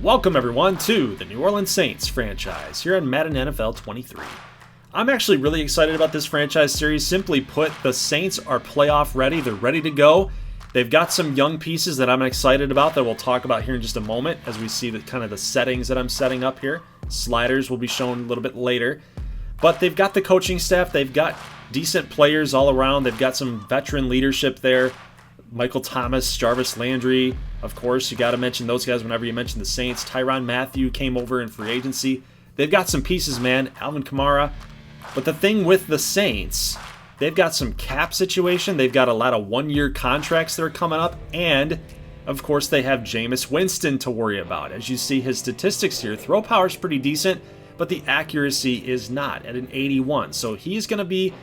Welcome everyone to the New Orleans Saints franchise here on Madden NFL 23. I'm actually really excited about this franchise series. Simply put, the Saints are playoff ready. They're ready to go. They've got some young pieces that I'm excited about that we'll talk about here in just a moment as we see the kind of the settings that I'm setting up here. Sliders will be shown a little bit later. But they've got the coaching staff. They've got decent players all around. They've got some veteran leadership there. Michael Thomas, Jarvis Landry, of course, you got to mention those guys whenever you mention the Saints. Tyrann Mathieu came over in free agency. They've got some pieces, man. Alvin Kamara. But the thing with the Saints, they've got some cap situation. They've got a lot of one-year contracts that are coming up. And, of course, they have Jameis Winston to worry about. As you see his statistics here, throw power is pretty decent, but the accuracy is not at an 81. So he's going to be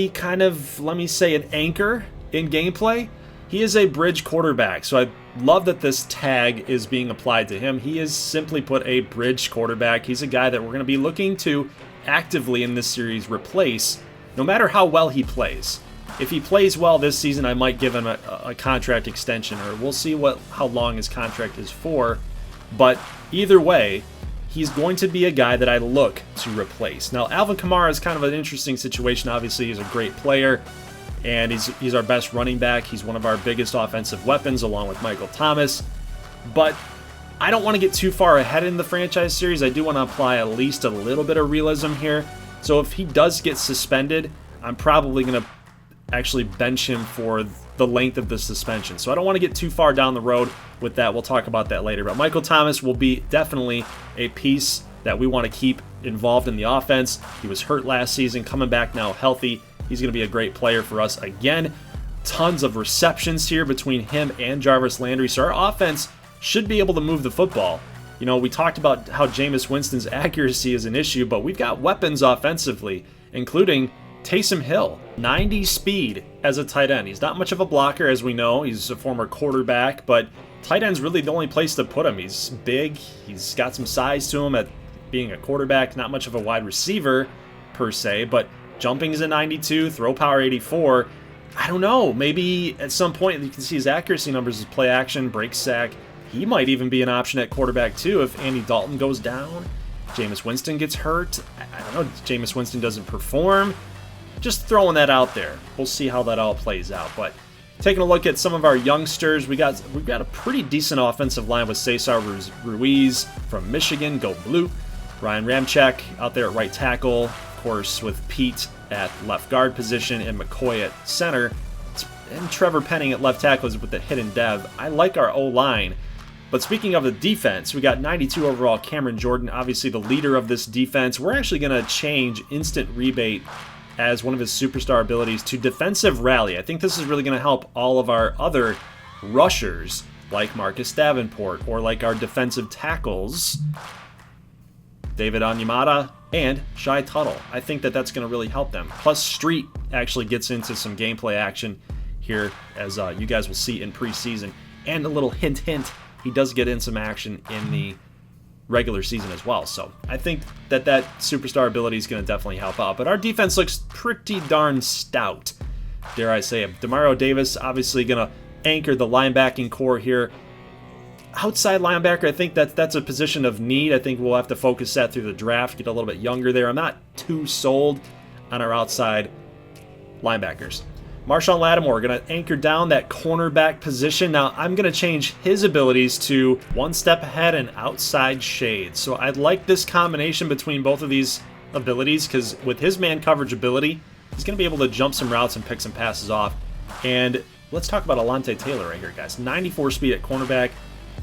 kind of, let me say, an anchor in gameplay. He is a bridge quarterback, so I love that this tag is being applied to him. He is simply put a bridge quarterback. He's a guy that we're going to be looking to actively in this series replace, no matter how well he plays. If he plays well this season, I might give him a contract extension, or we'll see how long his contract is for. But either way, he's going to be a guy that I look to replace. Now, Alvin Kamara is kind of an interesting situation. Obviously, he's a great player, and he's our best running back. He's one of our biggest offensive weapons, along with Michael Thomas. But I don't want to get too far ahead in the franchise series. I do want to apply at least a little bit of realism here. So if he does get suspended, I'm probably going to actually bench him for the length of the suspension. So I don't want to get too far down the road with that. We'll talk about that later. But Michael Thomas will be definitely a piece that we want to keep involved in the offense. He was hurt last season, coming back now healthy. He's going to be a great player for us again. Tons of receptions here between him and Jarvis Landry. So our offense should be able to move the football. You know, we talked about how Jameis Winston's accuracy is an issue, but we've got weapons offensively, including Taysom Hill, 90 speed as a tight end. He's not much of a blocker, as we know. He's a former quarterback, but tight end's really the only place to put him. He's big. He's got some size to him at being a quarterback. Not much of a wide receiver, per se, but jumping is a 92, throw power 84. I don't know. Maybe at some point you can see his accuracy numbers as play action, break sack. He might even be an option at quarterback, too, if Andy Dalton goes down. Jameis Winston gets hurt. I don't know. Jameis Winston doesn't perform. Just throwing that out there. We'll see how that all plays out. But taking a look at some of our youngsters, we've got a pretty decent offensive line with Cesar Ruiz from Michigan, go blue. Ryan Ramczyk out there at right tackle, of course, with Pete at left guard position and McCoy at center, and Trevor Penning at left tackle is with the hidden dev. I like our O-line. But speaking of the defense, we got 92 overall Cameron Jordan, obviously the leader of this defense. We're actually going to change instant rebate as one of his superstar abilities to defensive rally. I think this is really going to help all of our other rushers, like Marcus Davenport, or like our defensive tackles, David Onyemata and Shai Tuttle. I think that that's going to really help them. Plus, Street actually gets into some gameplay action here, as you guys will see in preseason. And a little hint, he does get in some action in the regular season as well. So I think that superstar ability is going to definitely help out. But our defense looks pretty darn stout, dare I say it. Demario Davis obviously going to anchor the linebacking core here. Outside linebacker, I think that's a position of need. I think we'll have to focus that through the draft, get a little bit younger there. I'm not too sold on our outside linebackers. Marshawn Lattimore going to anchor down that cornerback position. Now, I'm going to change his abilities to one step ahead and outside shade. So I like this combination between both of these abilities, because with his man coverage ability, he's going to be able to jump some routes and pick some passes off. And let's talk about Alontae Taylor right here, guys. 94 speed at cornerback.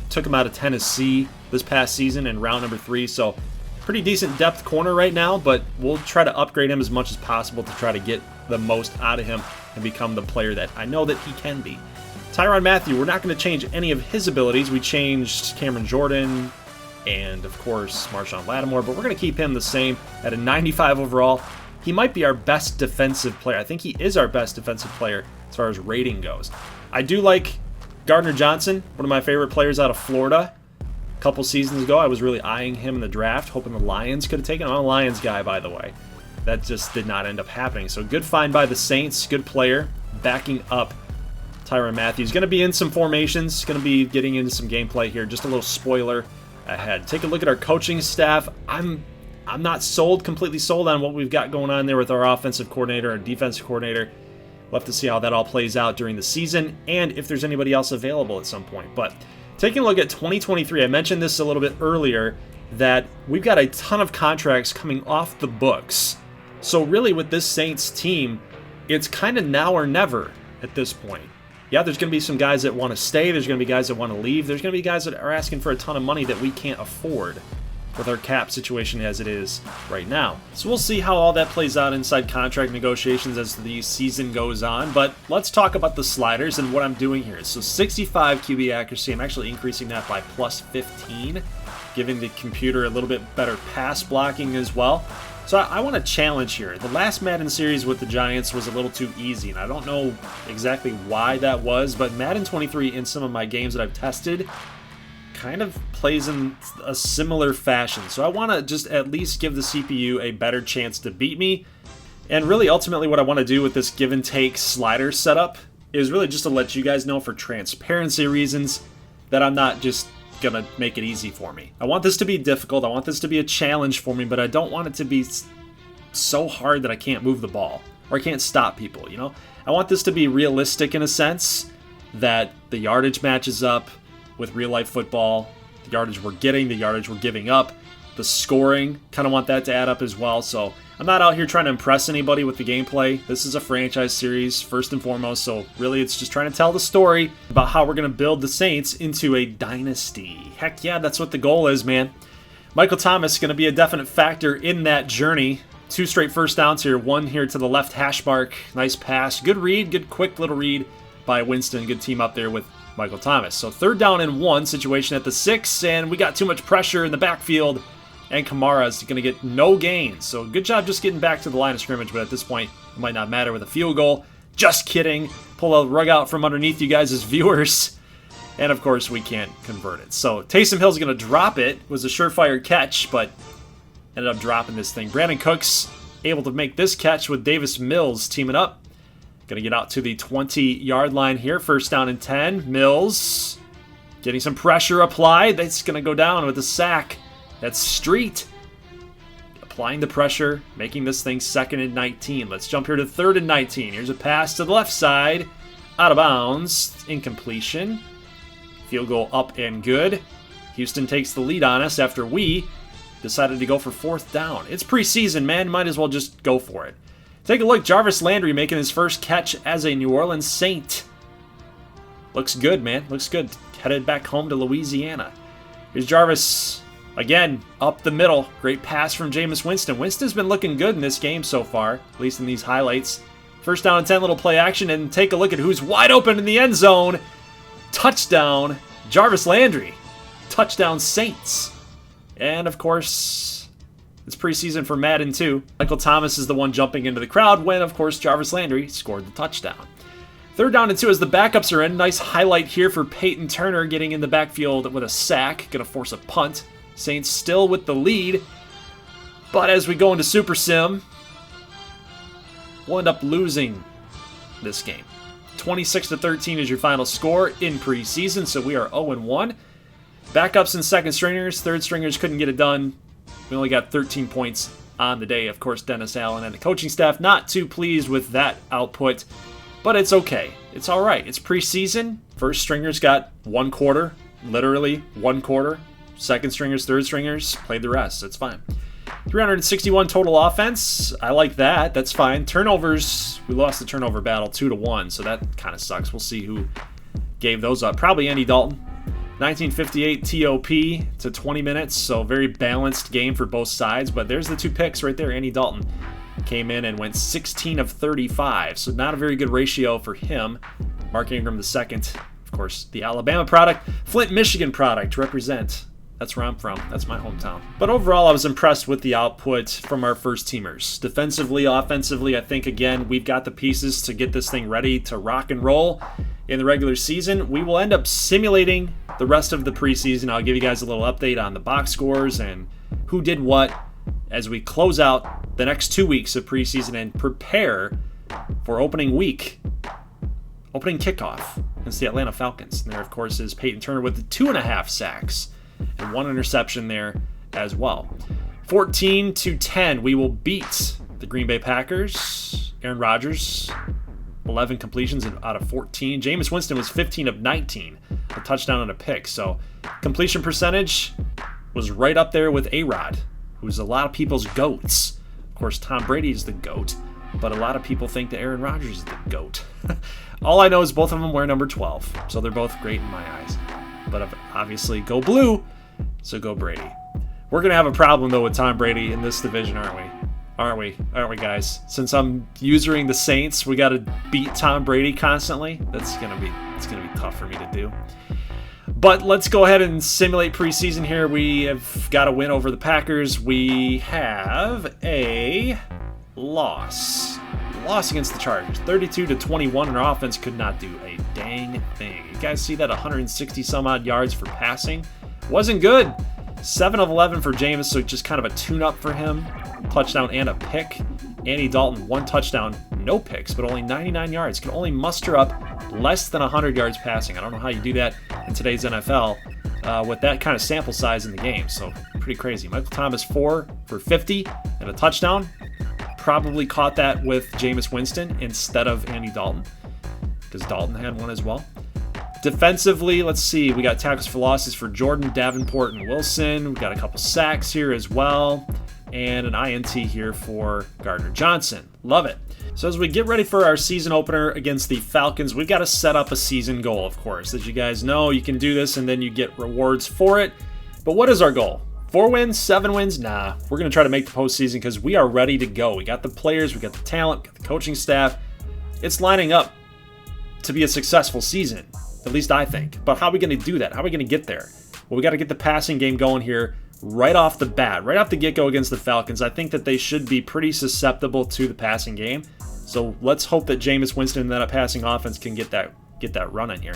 Took him out of Tennessee this past season in round number 3. So pretty decent depth corner right now, but we'll try to upgrade him as much as possible to try to get the most out of him and become the player that I know that he can be. Tyrann Mathieu, we're not going to change any of his abilities. We changed Cameron Jordan and, of course, Marshawn Lattimore, but we're going to keep him the same at a 95 overall. He might be our best defensive player. I think he is our best defensive player as far as rating goes. I do like Gardner Johnson, one of my favorite players out of Florida. A couple seasons ago, I was really eyeing him in the draft, hoping the Lions could have taken him. I'm a Lions guy, by the way. That just did not end up happening. So good find by the Saints, good player, backing up Tyrann Mathieu. Going to be in some formations, going to be getting into some gameplay here. Just a little spoiler ahead. Take a look at our coaching staff. I'm not completely sold on what we've got going on there with our offensive coordinator and defensive coordinator. We'll have to see how that all plays out during the season and if there's anybody else available at some point. But taking a look at 2023, I mentioned this a little bit earlier, that we've got a ton of contracts coming off the books. So really with this Saints team, it's kind of now or never at this point. Yeah, there's going to be some guys that want to stay. There's going to be guys that want to leave. There's going to be guys that are asking for a ton of money that we can't afford with our cap situation as it is right now. So we'll see how all that plays out inside contract negotiations as the season goes on. But let's talk about the sliders and what I'm doing here. So 65 QB accuracy. I'm actually increasing that by plus 15, giving the computer a little bit better pass blocking as well. So I want to challenge here. The last Madden series with the Giants was a little too easy, and I don't know exactly why that was, but Madden 23 in some of my games that I've tested kind of plays in a similar fashion. So I want to just at least give the CPU a better chance to beat me. And really, ultimately, what I want to do with this give and take slider setup is really just to let you guys know for transparency reasons that I'm not just going to make it easy for me. I want this to be difficult. I want this to be a challenge for me, but I don't want it to be so hard that I can't move the ball or I can't stop people, you know? I want this to be realistic in a sense, that the yardage matches up with real-life football, the yardage we're getting, the yardage we're giving up, the scoring, kind of want that to add up as well. So I'm not out here trying to impress anybody with the gameplay. This is a franchise series, first and foremost, so really it's just trying to tell the story about how we're going to build the Saints into a dynasty. Heck yeah, that's what the goal is, man. Michael Thomas is going to be a definite factor in that journey. 2 straight first downs here, 1 here to the left hash mark. Nice pass. Good read, good quick little read by Winston. Good team up there with Michael Thomas. So 3rd down and 1 situation at the 6, and we got too much pressure in the backfield, and Kamara is going to get no gains. So good job just getting back to the line of scrimmage, but at this point, it might not matter with a field goal. Just kidding. Pull a rug out from underneath you guys as viewers. And of course, we can't convert it. So Taysom Hill's going to drop it. It was a surefire catch, but ended up dropping this thing. Brandon Cooks able to make this catch with Davis Mills teaming up. Going to get out to the 20-yard line here. 1st down and 10. Mills getting some pressure applied. That's going to go down with a sack. That's Street applying the pressure, making this thing 2nd and 19. Let's jump here to 3rd and 19. Here's a pass to the left side. Out of bounds. Incompletion. Field goal up and good. Houston takes the lead on us after we decided to go for 4th down. It's preseason, man. Might as well just go for it. Take a look. Jarvis Landry making his first catch as a New Orleans Saint. Looks good, man. Looks good. Headed back home to Louisiana. Here's Jarvis again up the middle. Great pass from Jameis Winston. Winston's been looking good in this game so far, at least in these highlights. 1st down and 10, little play action, and take a look at who's wide open in the end zone. Touchdown, Jarvis Landry. Touchdown, Saints. And of course, it's preseason for Madden too. Michael Thomas is the one jumping into the crowd when, of course, Jarvis Landry scored the touchdown. 3rd down and 2 as the backups are in. Nice highlight here for Peyton Turner getting in the backfield with a sack. Going to force a punt. Saints still with the lead. But as we go into Super Sim, we'll end up losing this game. 26-13 is your final score in preseason, so we are 0-1. Backups and 2nd stringers. 3rd stringers couldn't get it done. We only got 13 points on the day. Of course, Dennis Allen and the coaching staff not too pleased with that output, but it's okay. It's all right. It's preseason. 1st stringers got 1 quarter, literally 1 quarter. 2nd stringers, 3rd stringers played the rest. It's fine. 361 total offense. I like that. That's fine. Turnovers, we lost the turnover battle 2-1, so that kind of sucks. We'll see who gave those up. Probably Andy Dalton. 1958 TOP to 20 minutes, so very balanced game for both sides. But there's the 2 picks right there. Andy Dalton came in and went 16 of 35, so not a very good ratio for him. Mark Ingram the second, of course, the Alabama product. Flint, Michigan product, represent. That's where I'm from. That's my hometown. But overall, I was impressed with the output from our first teamers. Defensively, offensively, I think, again, we've got the pieces to get this thing ready to rock and roll in the regular season. We will end up simulating the rest of the preseason. I'll give you guys a little update on the box scores and who did what as we close out the next 2 weeks of preseason and prepare for opening week opening kickoff against the Atlanta Falcons. And there, of course, is Peyton Turner with 2.5 sacks and 1 interception there as well. 14-10, we will beat the Green Bay Packers. Aaron Rodgers, 11 completions out of 14. Jameis Winston was 15 of 19, a touchdown and a pick. So completion percentage was right up there with A-Rod, who's a lot of people's GOATs. Of course, Tom Brady is the GOAT, but a lot of people think that Aaron Rodgers is the GOAT. All I know is both of them wear number 12, so they're both great in my eyes. But obviously, go blue, so go Brady. We're going to have a problem, though, with Tom Brady in this division, aren't we? Aren't we, guys? Since I'm using the Saints, we got to beat Tom Brady constantly. It's gonna be tough for me to do. But let's go ahead and simulate preseason here. We have got a win over the Packers. We have a loss against the Chargers, 32-21, and our offense could not do a dang thing. You guys see that 160 some odd yards for passing? Wasn't good. 7 of 11 for Jameis, so just kind of a tune-up for him. Touchdown and a pick. Andy Dalton, 1 touchdown, no picks, but only 99 yards. Can only muster up less than 100 yards passing. I don't know how you do that in today's NFL with that kind of sample size in the game. So pretty crazy. Michael Thomas, 4 for 50 and a touchdown. Probably caught that with Jameis Winston instead of Andy Dalton, because Dalton had 1 as well. Defensively, let's see. We got tackles for losses for Jordan, Davenport, and Wilson. We got a couple sacks here as well. And an INT here for Gardner Johnson. Love it. So as we get ready for our season opener against the Falcons, we've got to set up a season goal, of course. As you guys know, you can do this and then you get rewards for it. But what is our goal? 4 wins? 7 wins? Nah. We're going to try to make the postseason because we are ready to go. We got the players, we got the talent, we got the coaching staff. It's lining up to be a successful season. At least I think. But how are we going to do that? How are we going to get there? Well, we got to get the passing game going here right off the bat, right off the get-go against the Falcons. I think that they should be pretty susceptible to the passing game. So let's hope that Jameis Winston and that passing offense can get that running here.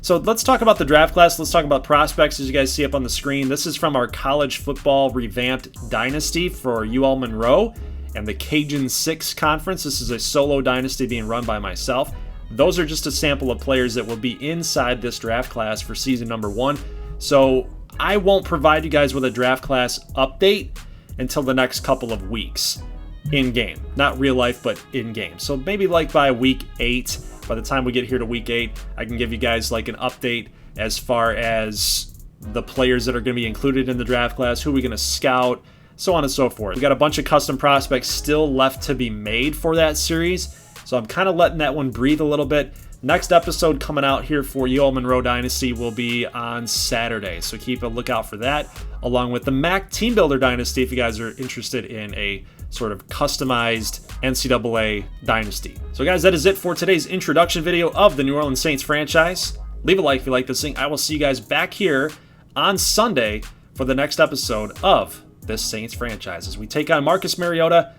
So let's talk about the draft class. Let's talk about prospects, as you guys see up on the screen. This is from our college football revamped dynasty for UL Monroe and the Cajun 6 conference. This is a solo dynasty being run by myself. Those are just a sample of players that will be inside this draft class for season number 1. So I won't provide you guys with a draft class update until the next couple of weeks in-game. Not real life, but in-game. So maybe like by week 8, by the time we get here to week 8, I can give you guys like an update as far as the players that are going to be included in the draft class, who we're going to scout, so on and so forth. We got a bunch of custom prospects still left to be made for that series. So I'm kind of letting that one breathe a little bit. Next episode coming out here for UL Monroe Dynasty will be on Saturday. So keep a lookout for that, along with the MAC Team Builder Dynasty if you guys are interested in a sort of customized NCAA dynasty. So guys, that is it for today's introduction video of the New Orleans Saints franchise. Leave a like if you like this thing. I will see you guys back here on Sunday for the next episode of this Saints franchise as we take on Marcus Mariota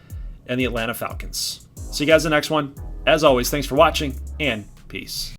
and the Atlanta Falcons. See you guys in the next one. As always, thanks for watching, and peace.